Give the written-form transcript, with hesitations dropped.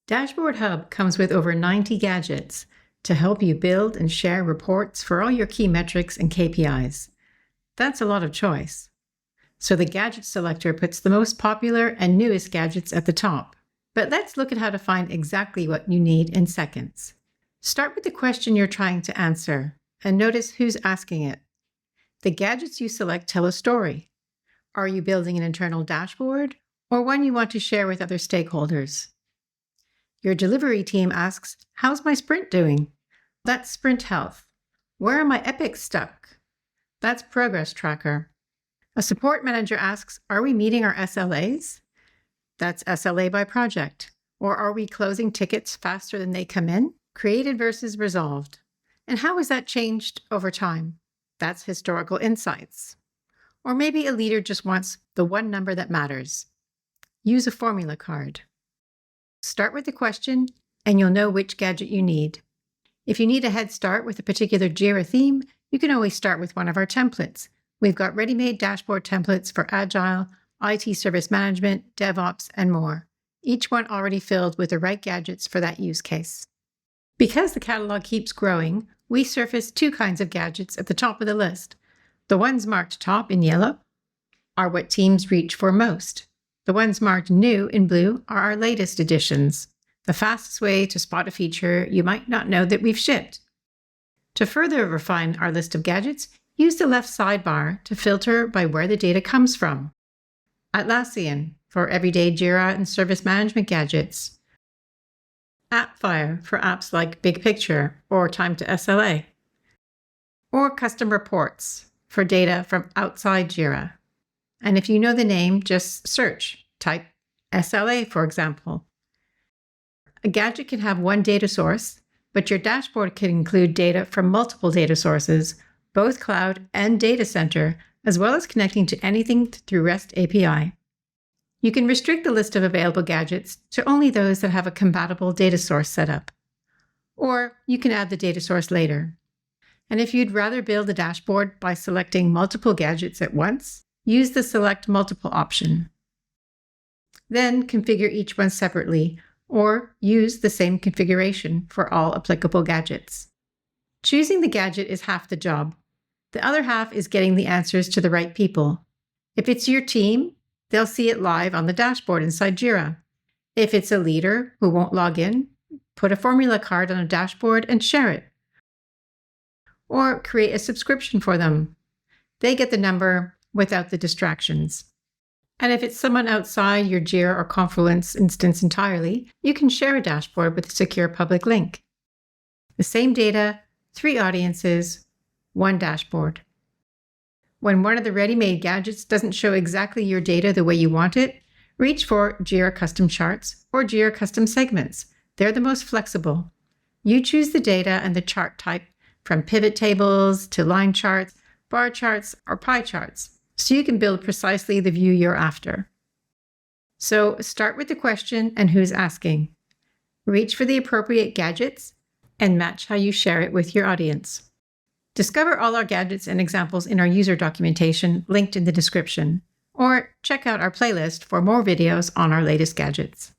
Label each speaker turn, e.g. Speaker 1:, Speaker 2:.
Speaker 1: Dashboard Hub comes with over 90 gadgets to help you build and share reports for all your key metrics and KPIs. That's a lot of choice. So the gadget selector puts the most popular and newest gadgets at the top. But let's look at how to find exactly what you need in seconds. Start with the question you're trying to answer and notice who's asking it. The gadgets you select tell a story. Are you building an internal dashboard or one you want to share with other stakeholders? Your delivery team asks, how's my sprint doing? That's sprint health. Where are my epics stuck? That's progress tracker. A support manager asks, are we meeting our SLAs? That's SLA by project. Or are we closing tickets faster than they come in? Created versus resolved. And how has that changed over time? That's historical insights. Or maybe a leader just wants the one number that matters. Use a formula card. Start with the question, and you'll know which gadget you need. If you need a head start with a particular Jira theme, you can always start with one of our templates. We've got ready-made dashboard templates for Agile, IT service management, DevOps, and more, each one already filled with the right gadgets for that use case. Because the catalog keeps growing, we surface two kinds of gadgets at the top of the list. The ones marked top in yellow are what teams reach for most. The ones marked new in blue are our latest additions, the fastest way to spot a feature you might not know that we've shipped. To further refine our list of gadgets, use the left sidebar to filter by where the data comes from. Atlassian for everyday Jira and service management gadgets. Appfire for apps like Big Picture or Time to SLA. Or custom reports for data from outside Jira. And if you know the name, just search. Type SLA, for example. A gadget can have one data source, but your dashboard can include data from multiple data sources, both cloud and data center, as well as connecting to anything through REST API. You can restrict the list of available gadgets to only those that have a compatible data source set up. Or you can add the data source later. And if you'd rather build a dashboard by selecting multiple gadgets at once, use the Select Multiple option. Then configure each one separately, or use the same configuration for all applicable gadgets. Choosing the gadget is half the job. The other half is getting the answers to the right people. If it's your team, they'll see it live on the dashboard inside Jira. If it's a leader who won't log in, put a formula card on a dashboard and share it. Or create a subscription for them. They get the number without the distractions. And if it's someone outside your Jira or Confluence instance entirely, you can share a dashboard with a secure public link. The same data, 3 audiences, 1 dashboard. When one of the ready-made gadgets doesn't show exactly your data the way you want it, reach for Jira Custom Charts or Jira Custom Segments. They're the most flexible. You choose the data and the chart type from pivot tables to line charts, bar charts, or pie charts, so you can build precisely the view you're after. So start with the question and who's asking. Reach for the appropriate gadgets and match how you share it with your audience. Discover all our gadgets and examples in our user documentation linked in the description, or check out our playlist for more videos on our latest gadgets.